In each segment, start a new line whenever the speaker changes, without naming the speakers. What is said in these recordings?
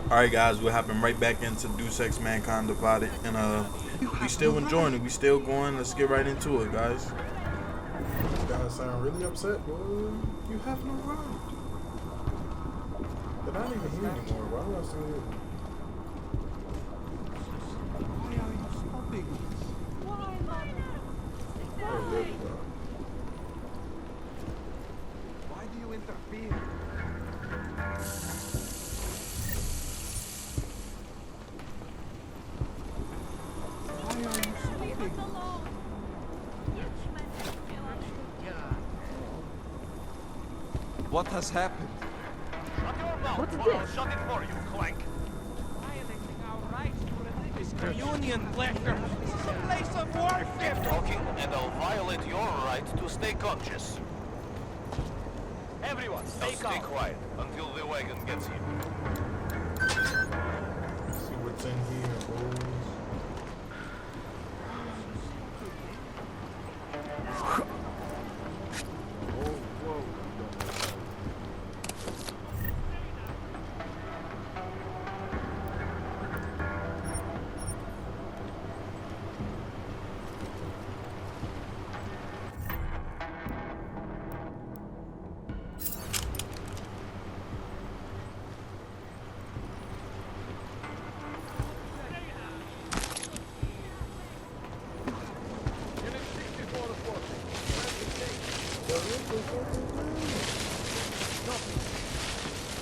Alright guys, we're hopping right back into Deus Ex Mankind Divided, and we still enjoying it, we still going. Let's get right into it, guys.
These guys sound really upset, boy. You have no right. They're not even here anymore. Why do I still hear them?
Why are you stopping us?
Oh, there we go.
Why do you interfere? Why are you stopping us? What has happened?
Shut your mouth, or I'll shut it for you, Clank.
Violating our rights to religious communion, Fletcher. This is a place of
Keep
worship.
talking, and I'll violate your right to stay conscious. Everyone,
Now
stay quiet until the wagon gets here.
See what's in here, boys.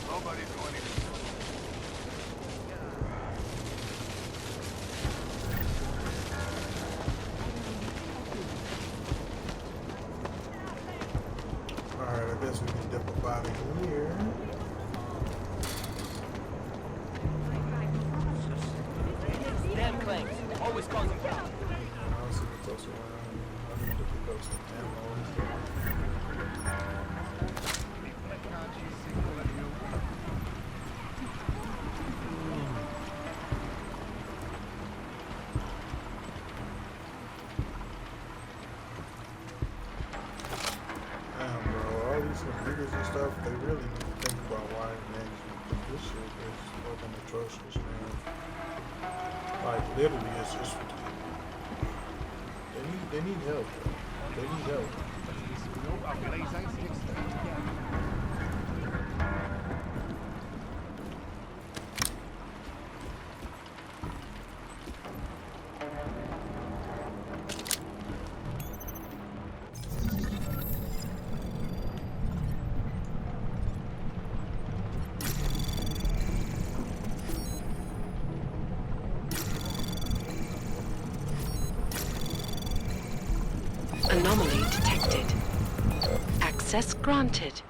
Nobody's going in.
Alright, I guess we can dip a body here.
Damn Clank, always causing problems.
I'll see what's else around. I need to pick up some ammo. Damn, bro, all these computers and stuff, they really need to think about wiring management. This shit is fucking atrocious, man. Like, literally, it's just... They need help, bro. They need help.
Anomaly detected. Access granted.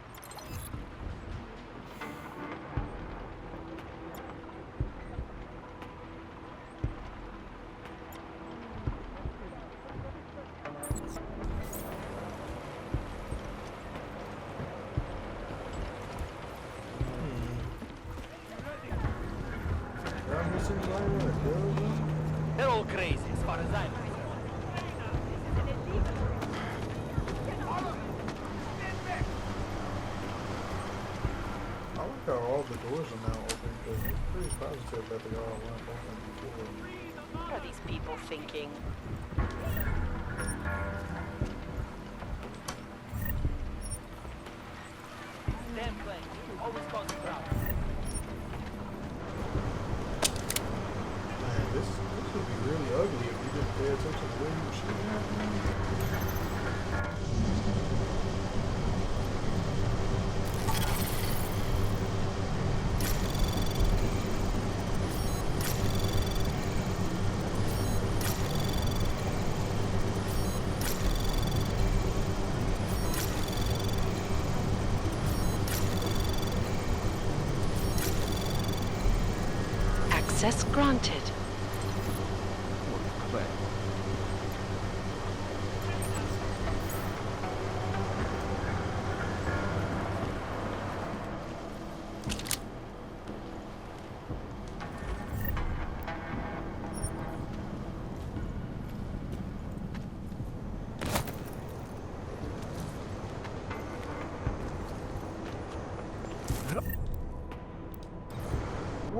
Did I miss anybody in the building?
They're all crazy as far as I'm concerned.
I like how all the doors are now open because it's pretty positive that they all weren't open before.
What are these people thinking?
Damn Clank, always causing problems.
Man, this would be really ugly if we didn't pay attention to where you were shooting at, man.
Access granted.
Clank.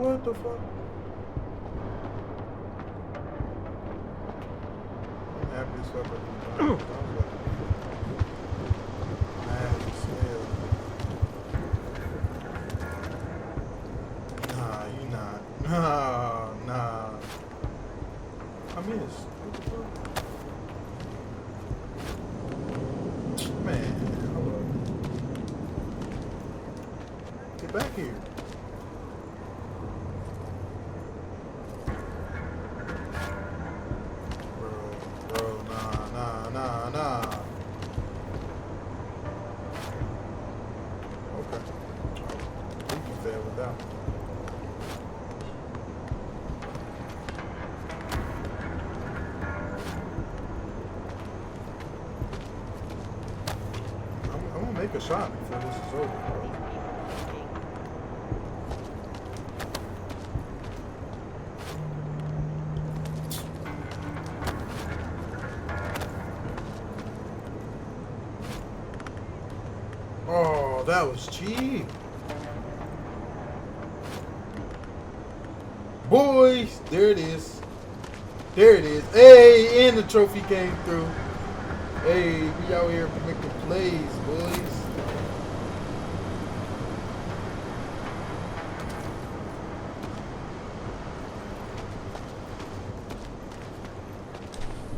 What the fuck? I'm happy as fuck with these guns. I was about to be mad as hell. Nah, you not. Nah. I missed. What the fuck? Man, hello. Get back here. Bro, nah. Okay. We can fail with that one. I'm gonna make a shot before this is over, bro. Oh, that was cheap. Boys, there it is. There it is. Hey, and the trophy came through. Hey, we out here making plays, boys.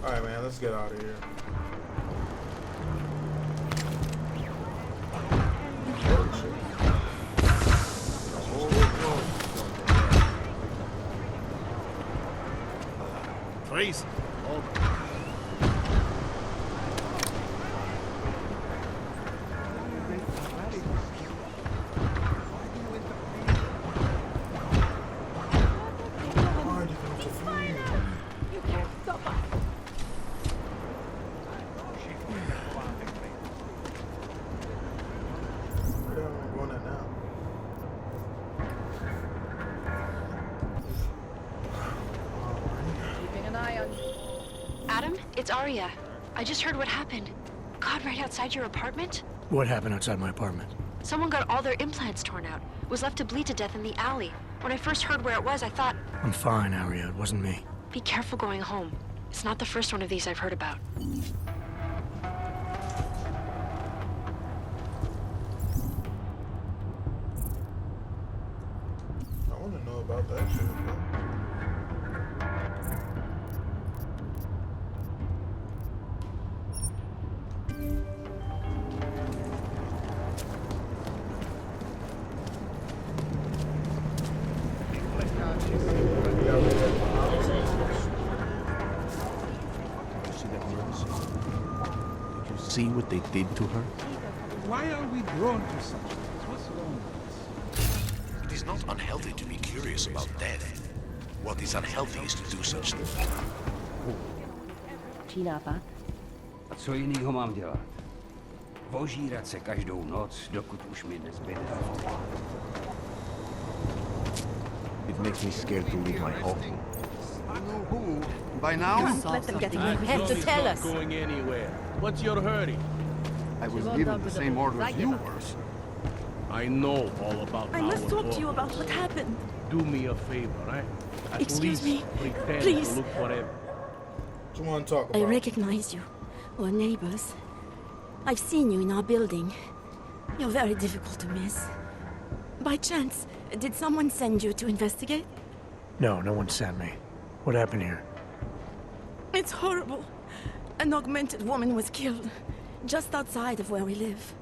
Alright, man, let's get out of here.
Crazy.
Why did you interfere?
You can't stop us.
Where the hell am I going at now?
Keeping an eye on you.
Adam, it's Arya. I just heard what happened. God, right outside your apartment?
What happened outside my apartment?
Someone got all their implants torn out. Was left to bleed to death in the alley. When I first heard where it was, I thought,
I'm fine, Arya. It wasn't me.
be careful going home. It's not the first one of these I've heard about.
I want to know about that shit, bro.
Did you see what they did to her?
Why are we drawn to such things? What's wrong with us?
It is not unhealthy to be curious about death. What is unhealthy is to do such things.
Čínápat?
A co jinýho mám dělat? Vožírat se každou noc, dokud už mi nezbyde.
It makes me scared to leave my home.
I know who. By now?
Let them get in. You have to tell us.
Going anywhere. What's your hurry?
I was given the same orders you were, sir.
I know all about
I must talk to you about what happened.
Do me a favor, eh? At
Excuse
least
me.
pretend
Please.
to look for him.
What you want to talk
I
about?
recognize you. We're neighbors. I've seen you in our building. You're very difficult to miss. By chance, did someone send you to investigate?
No, no one sent me. What happened here?
It's horrible. An augmented woman was killed, just outside of where we live.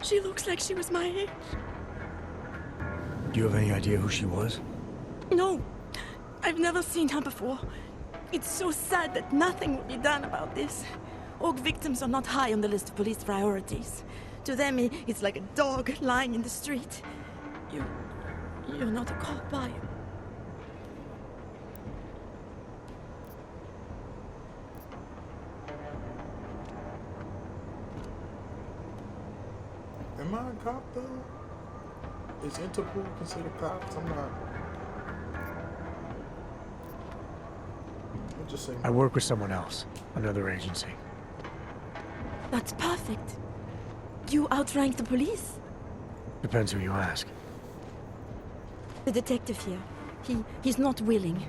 She looks like she was my age.
Do you have any idea who she was?
No, I've never seen her before. It's so sad that nothing will be done about this. Orc victims are not high on the list of police priorities. To them, it's like a dog lying in the street. You're not a cop, are you?
Am I a cop though? Is Interpol considered cops? I'm not. I'll just say.
I work with someone else. Another agency.
That's perfect. You outrank the police?
Depends who you ask.
The detective here. He's not willing.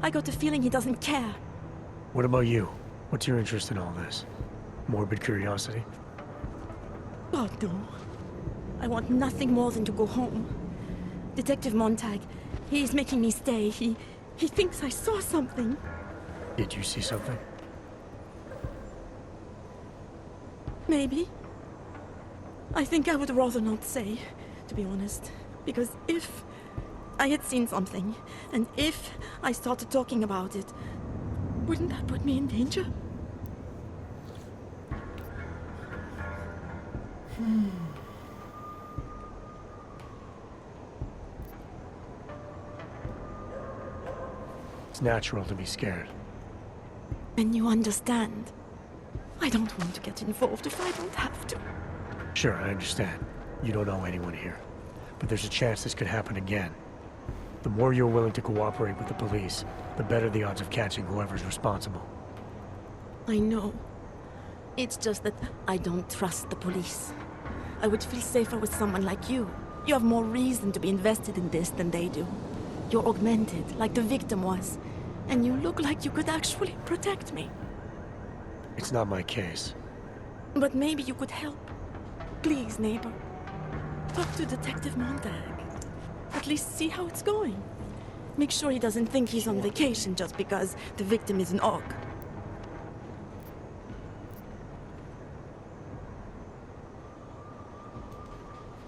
I got the feeling he doesn't care.
What about you? What's your interest in all this? Morbid curiosity?
God, no. I want nothing more than to go home. Detective Montag, he's making me stay. He thinks I saw something.
Did you see something?
Maybe. I think I would rather not say, to be honest. Because if I had seen something, and if I started talking about it, wouldn't that put me in danger?
It's natural to be scared.
Then you understand. I don't want to get involved if I don't have to.
Sure, I understand. You don't know anyone here. But there's a chance this could happen again. The more you're willing to cooperate with the police, the better the odds of catching whoever's responsible.
I know. It's just that I don't trust the police. I would feel safer with someone like you. You have more reason to be invested in this than they do. You're augmented, like the victim was. And you look like you could actually protect me.
It's not my case.
But maybe you could help. Please, neighbor. Talk to Detective Montag. At least see how it's going. Make sure he doesn't think he's on vacation just because the victim is an Og.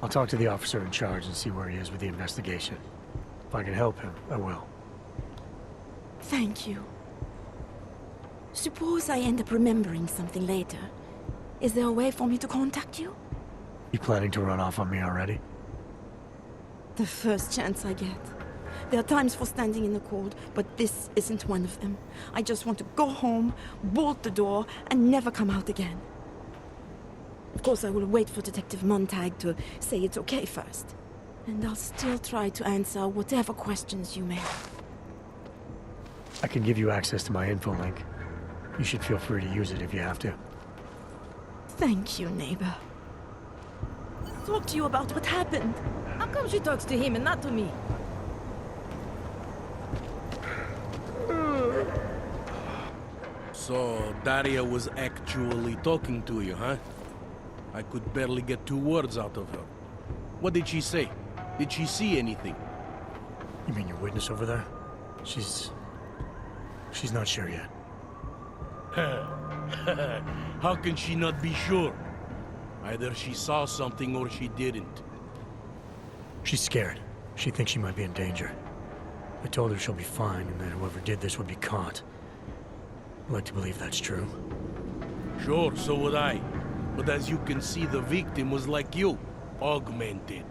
I'll talk to the officer in charge and see where he is with the investigation. If I can help him, I will.
Thank you. Suppose I end up remembering something later. Is there a way for me to contact you?
You planning to run off on me already?
The first chance I get. There are times for standing in the cold, but this isn't one of them. I just want to go home, bolt the door, and never come out again. Of course, I will wait for Detective Montag to say it's okay first. And I'll still try to answer whatever questions you may have.
I can give you access to my info link. You should feel free to use it if you have to.
Thank you, neighbor. Talk to you about what happened.
How come she talks to him and not to me?
So, Daria was actually talking to you, huh? I could barely get 2 words out of her. What did she say? Did she see anything?
You mean your witness over there? She's not sure yet.
How can she not be sure? Either she saw something or she didn't.
She's scared. She thinks she might be in danger. I told her she'll be fine and that whoever did this would be caught. I'd like to believe that's true.
Sure, so would I. But as you can see, the victim was like you, augmented.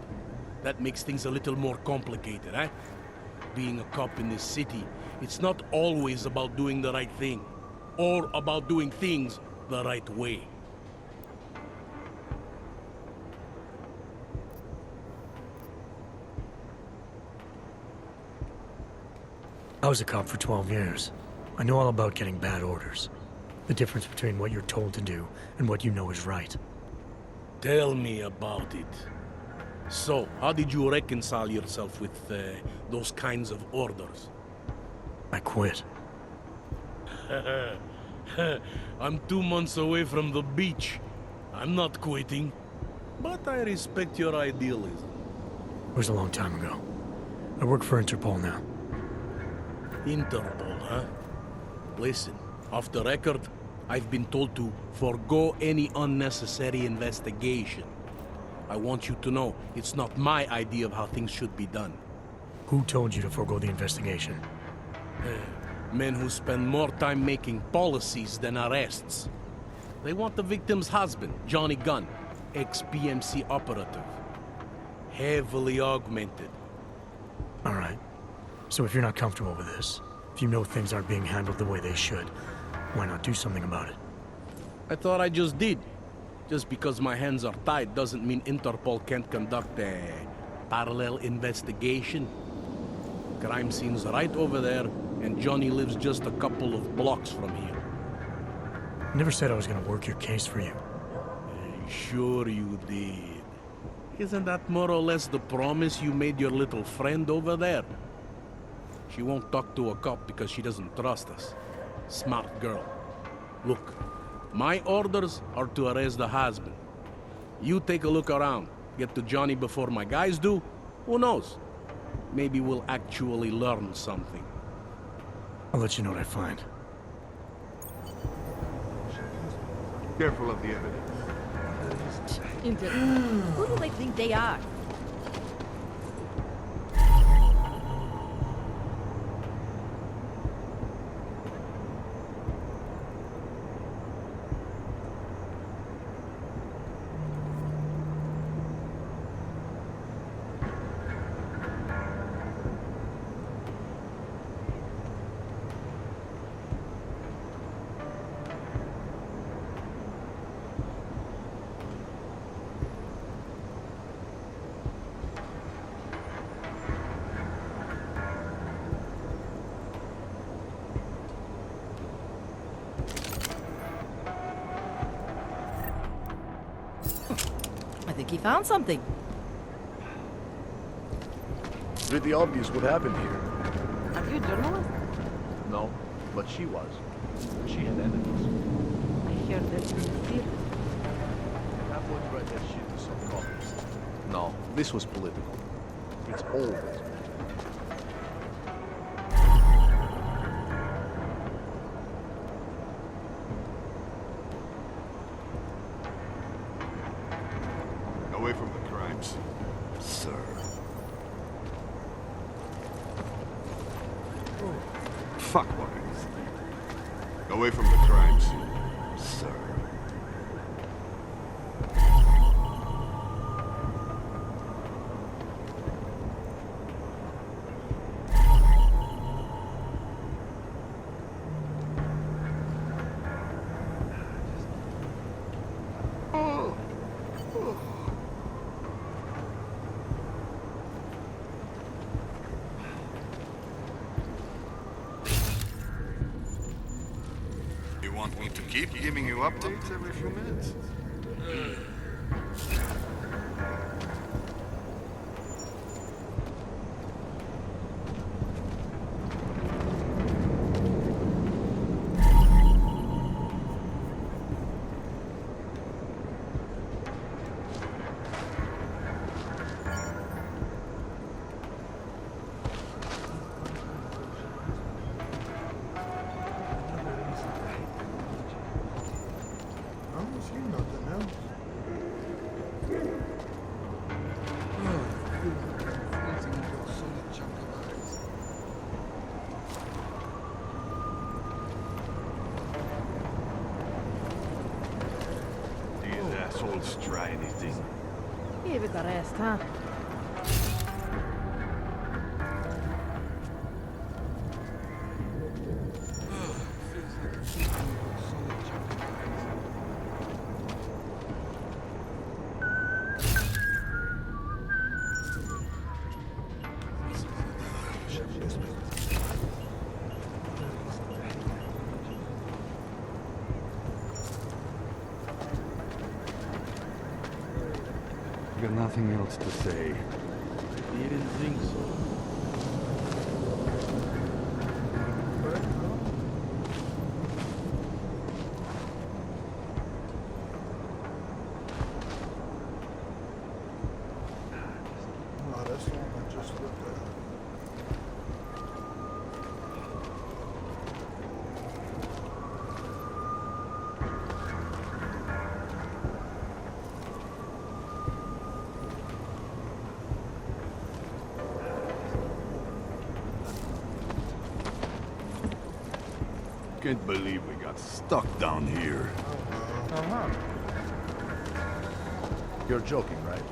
That makes things a little more complicated, eh? Being a cop in this city, it's not always about doing the right thing, or about doing things the right way.
I was a cop for 12 years. I know all about getting bad orders. The difference between what you're told to do and what you know is right.
Tell me about it. So, how did you reconcile yourself with those kinds of orders?
I quit.
I'm 2 months away from the beach. I'm not quitting. But I respect your idealism.
It was a long time ago. I work for Interpol now.
Interpol, huh? Listen, off the record, I've been told to forgo any unnecessary investigation. I want you to know, it's not my idea of how things should be done.
Who told you to forego the investigation?
Men who spend more time making policies than arrests. They want the victim's husband, Johnny Gunn, ex-PMC operative. Heavily augmented.
All right. So if you're not comfortable with this, if you know things aren't being handled the way they should, why not do something about it?
I thought I just did. Just because my hands are tied doesn't mean Interpol can't conduct a parallel investigation. Crime scene's right over there, and Johnny lives just a couple of blocks from here.
I never said I was gonna work your case for you.
Sure you did. Isn't that more or less the promise you made your little friend over there? She won't talk to a cop because she doesn't trust us. Smart girl. Look, my orders are to arrest the husband. You take a look around. Get to Johnny before my guys do. Who knows? Maybe we'll actually learn something.
I'll let you know what I find.
Careful of the evidence.
Who do they think they are? I think he found something.
Pretty obvious what happened here.
Are you a journalist?
No, but she was. She had enemies.
I heard that from the theater.
That would write that shit to some copies. No, this was political. It's always been.
Away from the crimes, sir. Fuck worries. Away from the crimes, sir. You want me to keep giving you updates every few minutes?
I don't see nothing else.
These assholes try anything.
Give it a rest, huh?
Got nothing else to say.
You didn't think so.
No, that's the one I just looked at.
Can't believe we got stuck down here.
You're joking, right?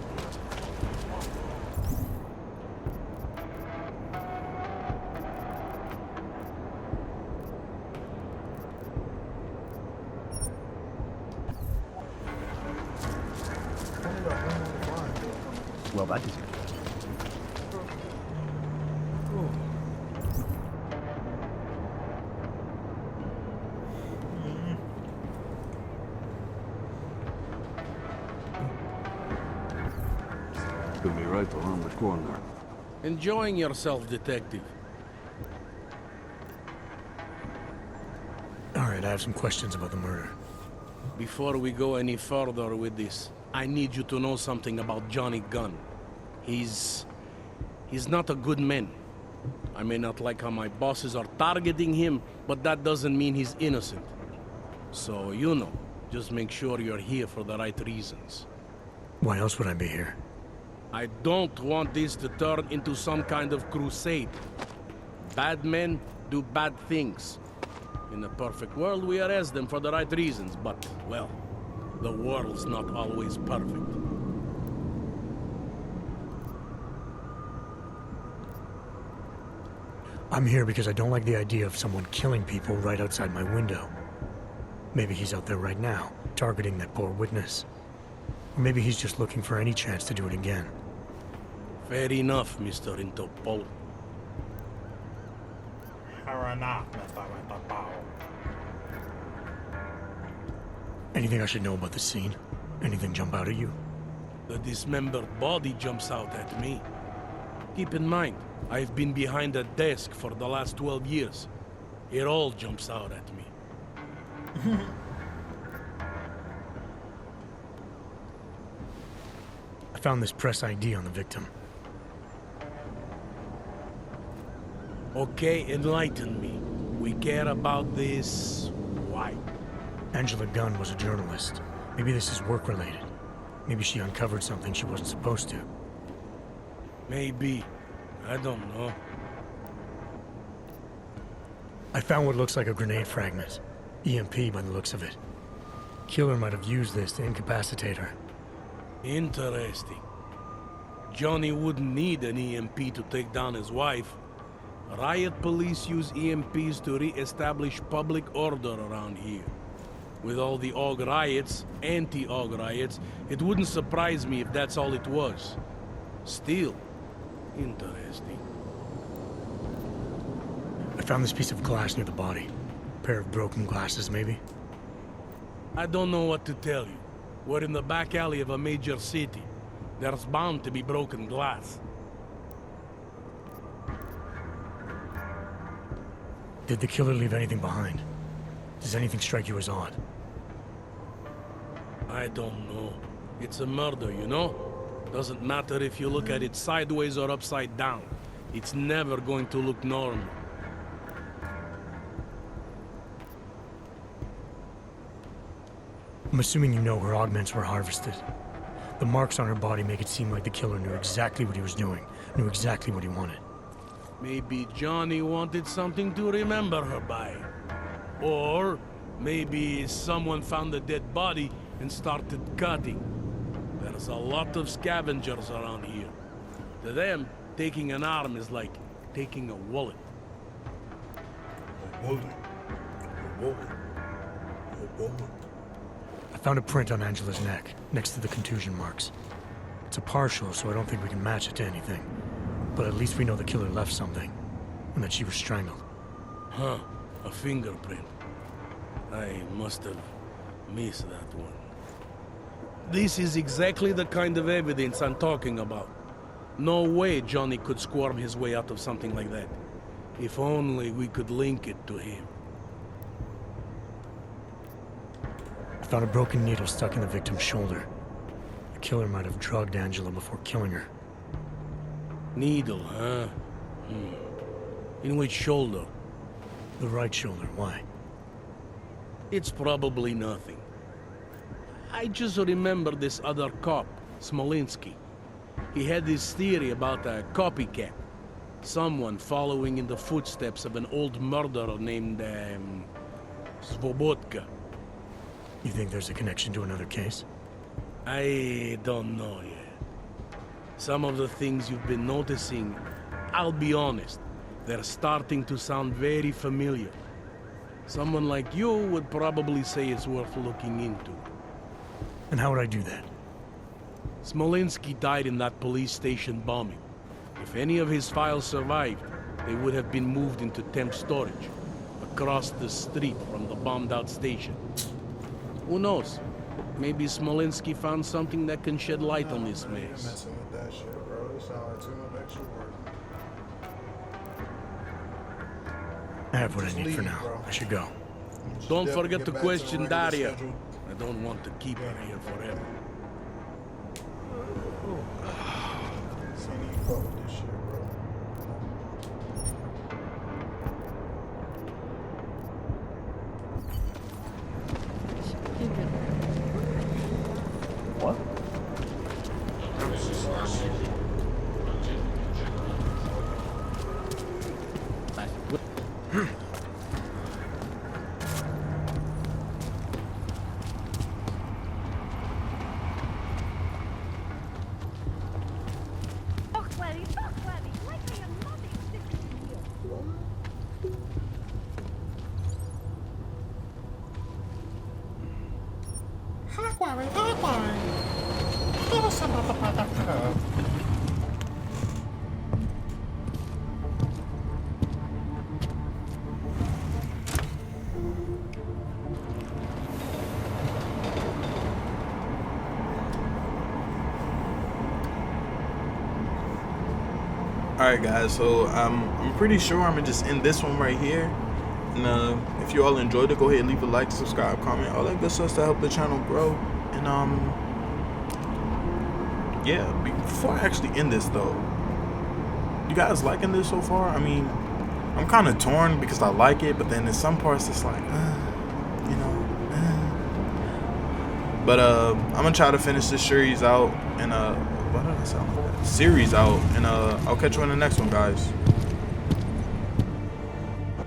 Only got one on the line.
Well, that is it.
Could be right around the corner.
Enjoying yourself, detective.
Alright, I have some questions about the murder.
Before we go any further with this, I need you to know something about Johnny Gunn. He's not a good man. I may not like how my bosses are targeting him, but that doesn't mean he's innocent. So, you know, just make sure you're here for the right reasons.
Why else would I be here?
I don't want this to turn into some kind of crusade. Bad men do bad things. In a perfect world, we arrest them for the right reasons, but, well, the world's not always perfect.
I'm here because I don't like the idea of someone killing people right outside my window. Maybe he's out there right now, targeting that poor witness. Or maybe he's just looking for any chance to do it again.
Fair enough, Mr. Interpol.
Anything I should know about the scene? Anything jump out at you?
The dismembered body jumps out at me. Keep in mind, I've been behind a desk for the last 12 years. It all jumps out at me.
I found this press ID on the victim.
Okay, enlighten me. We care about this... why?
Angela Gunn was a journalist. Maybe this is work-related. Maybe she uncovered something she wasn't supposed to.
Maybe. I don't know.
I found what looks like a grenade fragment. EMP by the looks of it. Killer might have used this to incapacitate her.
Interesting. Johnny wouldn't need an EMP to take down his wife. Riot police use EMPs to re-establish public order around here. With all the AUG riots, anti-AUG riots, it wouldn't surprise me if that's all it was. Still, interesting.
I found this piece of glass near the body. A pair of broken glasses, maybe?
I don't know what to tell you. We're in the back alley of a major city. There's bound to be broken glass.
Did the killer leave anything behind? Does anything strike you as odd?
I don't know. It's a murder, you know? Doesn't matter if you look at it sideways or upside down. It's never going to look normal.
I'm assuming you know her augments were harvested. The marks on her body make it seem like the killer knew exactly what he was doing, knew exactly what he wanted.
Maybe Johnny wanted something to remember her by. Or maybe someone found a dead body and started cutting. There's a lot of scavengers around here. To them, taking an arm is like taking a wallet.
A wallet. A wallet. A wallet.
I found a print on Angela's neck, next to the contusion marks. It's a partial, so I don't think we can match it to anything. But at least we know the killer left something, and that she was strangled.
Huh, a fingerprint. I must have missed that one. This is exactly the kind of evidence I'm talking about. No way Johnny could squirm his way out of something like that. If only we could link it to him.
I found a broken needle stuck in the victim's shoulder. The killer might have drugged Angela before killing her.
Needle, huh? In which shoulder?
The right shoulder, why?
It's probably nothing. I just remember this other cop, Smolinski. He had this theory about a copycat. Someone following in the footsteps of an old murderer named, Svobodka.
You think there's a connection to another case?
I don't know yet. Some of the things you've been noticing, I'll be honest, they're starting to sound very familiar. Someone like you would probably say it's worth looking into.
And how would I do that?
Smolinski died in that police station bombing. If any of his files survived, they would have been moved into temp storage, across the street from the bombed-out station. Who knows? Maybe Smolinski found something that can shed light on this mess.
Messing with that shit, bro. It sounds like too much extra work.
I have what I need
Leave,
for now.
bro.
I should go.
Don't
definitely
forget
get
to
back to the
question
regular
Daria.
schedule.
I don't want to keep her here forever.
So you need to fuck with this shit, bro.
What?
Alright guys, so I'm pretty sure I'm gonna just end this one right here. And if you all enjoyed it, go ahead and leave a like, subscribe, comment, all that good stuff to help the channel grow. And yeah, before I actually end this though, you guys liking this so far? I mean, I'm kind of torn because I like it, but then in some parts it's like, you know. But I'm gonna try to finish this series out, and what did I sound like that? Series out, and I'll catch you in the next one, guys.